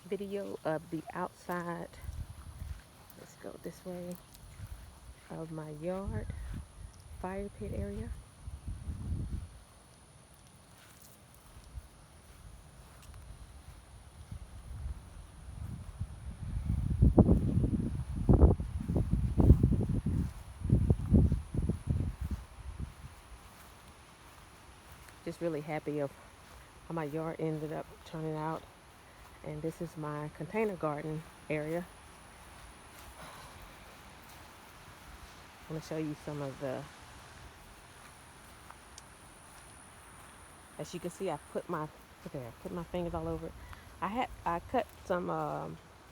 video of the outside, let's go this way, of my yard fire pit area. Just really happy of how my yard ended up turning out. And this is my container garden area. I'm gonna show you some of the, as you can see, I put my, look there, put my fingers all over it. I cut some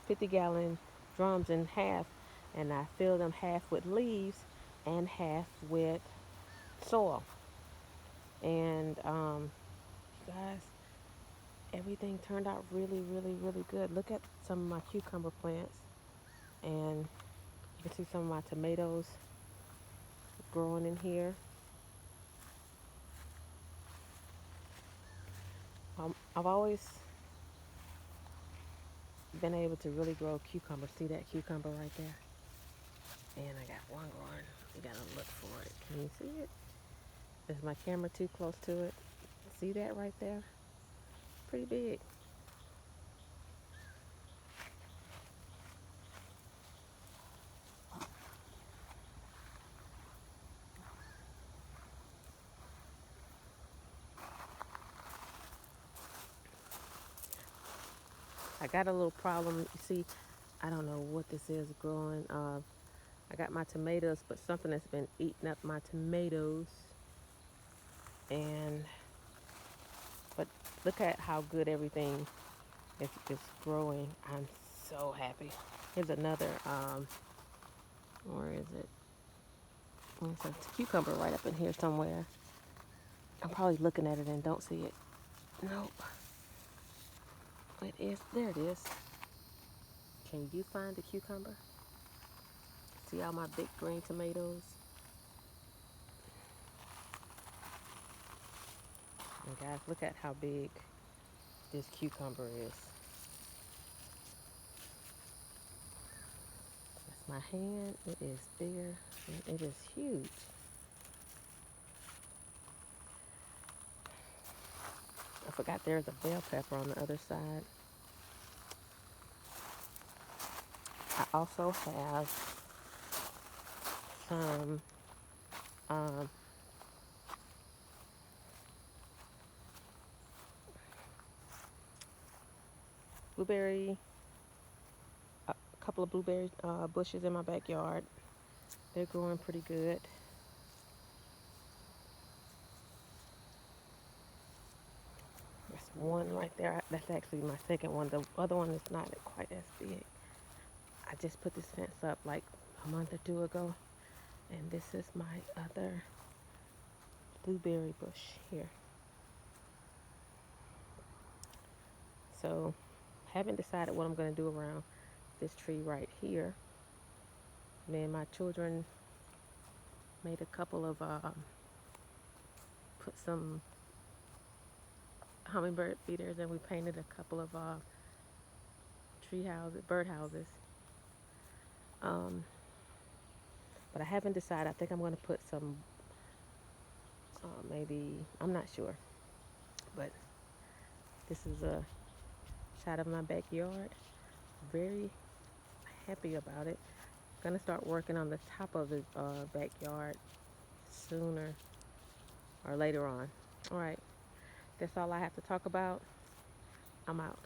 50-gallon drums in half, and I filled them half with leaves and half with soil. And guys, everything turned out really, really, really good. Look at some of my cucumber plants, and you can see some of my tomatoes growing in here. I've always been able to really grow cucumber. See that cucumber right there? And I got one growing. You gotta look for it. Can you see it? Is my camera too close to it? See that right there? Pretty big. I got a little problem. You see, I don't know what this is growing. I got my tomatoes, but something has been eating up my tomatoes. And but look at how good everything is growing. I'm so happy. Here's another. Where is it? There's a cucumber right up in here somewhere. I'm probably looking at it and don't see it. Nope. It is. There it is. Can you find the cucumber? See all my big green tomatoes? And guys, look at how big this cucumber is. That's my hand. It is bigger and it is huge. I forgot there's a bell pepper on the other side. I also have some um, blueberry, a couple of blueberry bushes in my backyard. They're growing pretty good. There's one right there. That's actually my second one. The other one is not quite as big. I just put this fence up like a month or two ago. And this is my other blueberry bush here. So haven't decided what I'm going to do around this tree right here. Me and my children made a couple of, put some hummingbird feeders, and we painted a couple of tree houses, bird houses. But I haven't decided. I think I'm going to put some, maybe, I'm not sure. But this is a shot of my backyard. Very happy about it. Gonna start working on the top of the backyard sooner or later on. All right, that's all I have to talk about. I'm out.